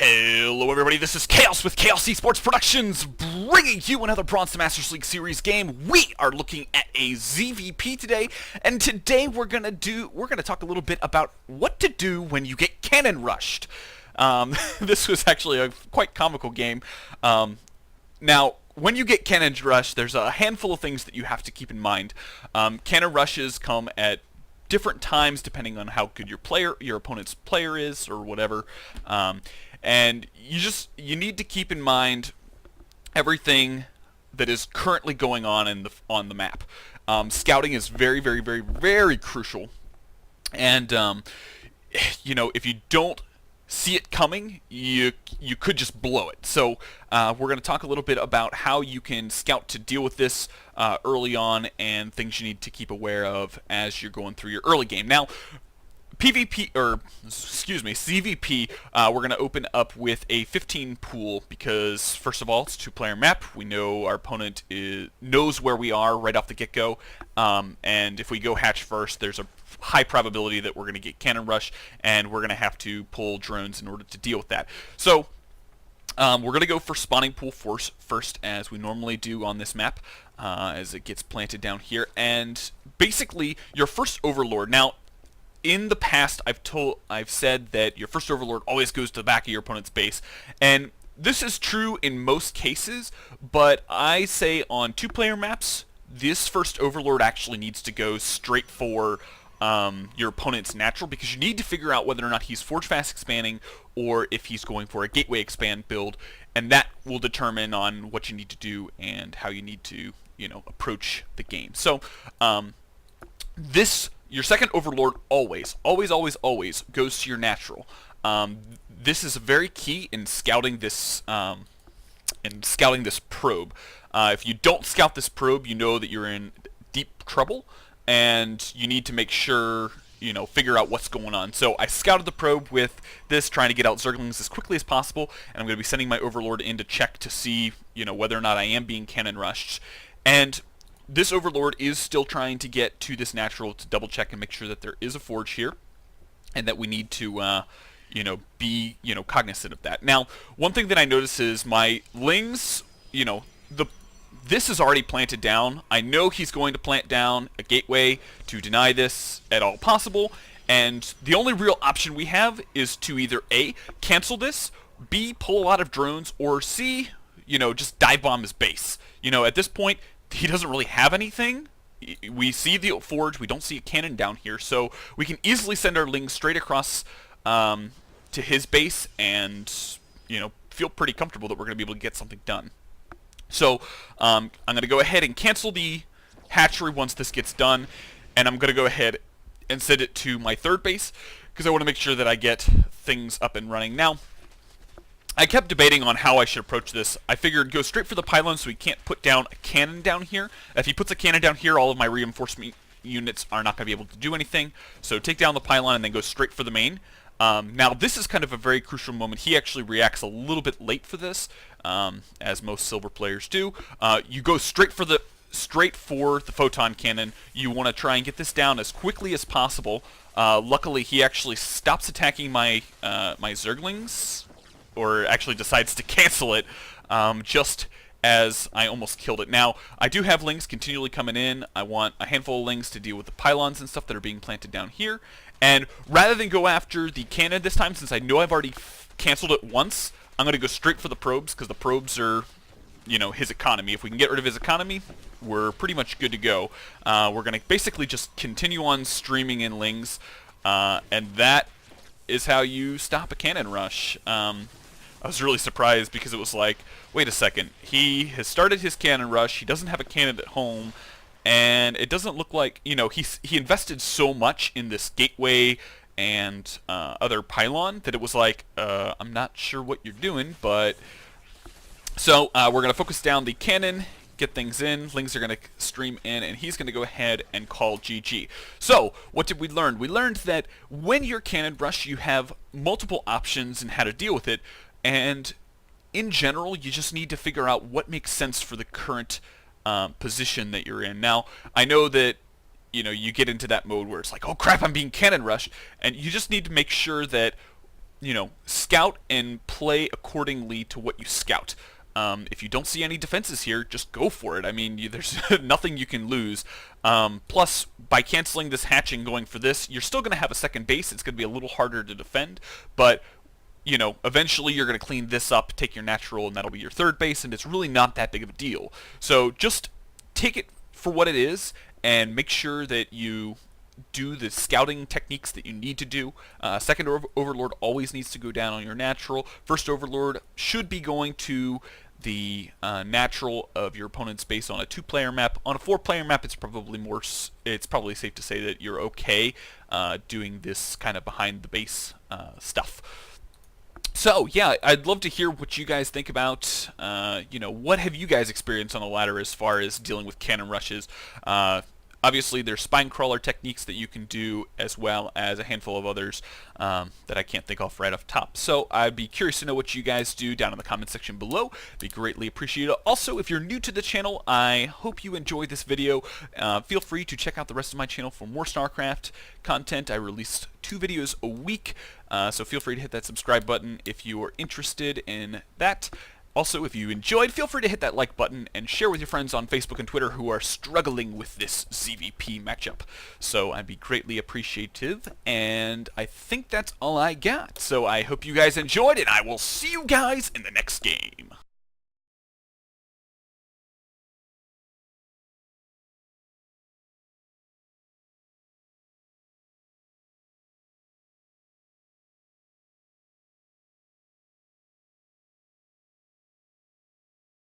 Hello everybody, this is Chaos with Chaos Esports Productions, bringing you another Bronze to Masters League Series game. We are looking at a ZvP today, and today we're gonna talk a little bit about what to do when you get cannon rushed. This was actually a quite comical game. Now, when you get cannon rushed, there's a handful of things that you have to keep in mind. Cannon rushes come at different times depending on how good your opponent's player is, or whatever. And you need to keep in mind everything that is currently going on on the map. Scouting is very, very, very, very crucial. And if you don't see it coming, you could just blow it. So we're going to talk a little bit about how you can scout to deal with this early on, and things you need to keep aware of as you're going through your early game. Now, ZvP, we're going to open up with a 15 pool because, first of all, it's a 2-player map. We know our opponent knows where we are right off the get-go, and if we go hatch first, there's a high probability that we're going to get cannon rush, and we're going to have to pull drones in order to deal with that. So we're going to go for spawning pool first, as we normally do on this map, as it gets planted down here. And basically, your first overlord. Now, in the past, I've said that your first overlord always goes to the back of your opponent's base, and this is true in most cases. But I say on 2-player maps, this first overlord actually needs to go straight for your opponent's natural, because you need to figure out whether or not he's forge fast expanding or if he's going for a gateway expand build, and that will determine on what you need to do and how you need to approach the game. So your second overlord always goes to your natural. This is very key in scouting this probe. If you don't scout this probe, you know that you're in deep trouble, and you need to make sure, figure out what's going on. So I scouted the probe with this, trying to get out Zerglings as quickly as possible, and I'm going to be sending my overlord in to check to see, whether or not I am being cannon rushed. And this overlord is still trying to get to this natural to double check and make sure that there is a forge here, and that we need to be cognizant of that. Now, one thing that I notice is my lings, this is already planted down. I know he's going to plant down a gateway to deny this at all possible, and the only real option we have is to either A, cancel this, B, pull a lot of drones, or C, just dive bomb his base. At this point, he doesn't really have anything. We see the forge, we don't see a cannon down here, so we can easily send our lings straight across to his base and feel pretty comfortable that we're going to be able to get something done. So I'm going to go ahead and cancel the hatchery once this gets done, and I'm going to go ahead and send it to my third base, because I want to make sure that I get things up and running. Now, I kept debating on how I should approach this. I figured go straight for the pylon so he can't put down a cannon down here. If he puts a cannon down here, all of my reinforcement units are not going to be able to do anything. So take down the pylon and then go straight for the main. Now, this is kind of a very crucial moment. He actually reacts a little bit late for this, as most silver players do. You go straight for the photon cannon. You want to try and get this down as quickly as possible. Luckily, he actually stops attacking my Zerglings, or actually decides to cancel it, just as I almost killed it. Now, I do have lings continually coming in. I want a handful of lings to deal with the pylons and stuff that are being planted down here. And rather than go after the cannon this time, since I know I've already canceled it once, I'm going to go straight for the probes, because the probes are, his economy. If we can get rid of his economy, we're pretty much good to go. We're going to basically just continue on streaming in lings, and that is how you stop a cannon rush. I was really surprised, because it was like, wait a second, he has started his cannon rush, he doesn't have a cannon at home, and it doesn't look like, he invested so much in this gateway and other pylon that it was like, I'm not sure what you're doing, but... So, we're going to focus down the cannon, get things in, lings are going to stream in, and he's going to go ahead and call GG. So, what did we learn? We learned that when you're cannon rush, you have multiple options in how to deal with it, and in general, you just need to figure out what makes sense for the current position that you're in. Now, I know that you get into that mode where it's like, oh crap, I'm being cannon rushed, and you just need to make sure that scout and play accordingly to what you scout. If you don't see any defenses here, just go for it. I mean, there's nothing you can lose. Plus, by canceling this hatching going for this, you're still going to have a second base. It's going to be a little harder to defend, but eventually you're going to clean this up, take your natural, and that'll be your third base, and it's really not that big of a deal. So just take it for what it is, and make sure that you do the scouting techniques that you need to do. Second Overlord always needs to go down on your natural. First Overlord should be going to the natural of your opponent's base on a 2-player map. On a 4-player map, it's probably safe to say that you're okay doing this kind of behind the base stuff. So yeah, I'd love to hear what you guys think about, what have you guys experienced on the ladder as far as dealing with cannon rushes? Obviously, there's spine crawler techniques that you can do, as well as a handful of others that I can't think of right off the top. So I'd be curious to know what you guys do down in the comment section below. It'd be greatly appreciated. Also, if you're new to the channel, I hope you enjoyed this video. Feel free to check out the rest of my channel for more StarCraft content. I release 2 videos a week, so feel free to hit that subscribe button if you are interested in that. Also, if you enjoyed, feel free to hit that like button and share with your friends on Facebook and Twitter who are struggling with this ZvP matchup. So I'd be greatly appreciative, and I think that's all I got. So I hope you guys enjoyed, and I will see you guys in the next game.